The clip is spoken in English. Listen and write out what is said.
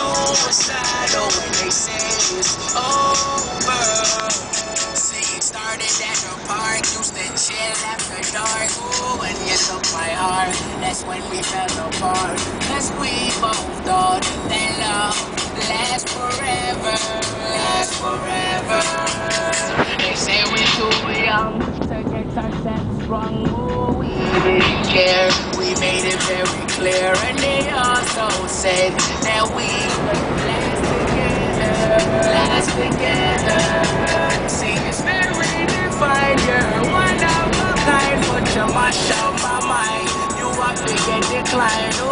suicidal when they say it's over. See, it started at the park, used to chill after dark. Ooh, and you took my heart, that's when we fell apart. Cause we both thought that love lasts forever, lasts forever. They say we're too young to get ourselves wrong. Ooh, we didn't care, we made it very clear. And they also said that we could last together. See, it's very divine, you're one of a kind, but you mash up my mind. You have to get declined. Ooh.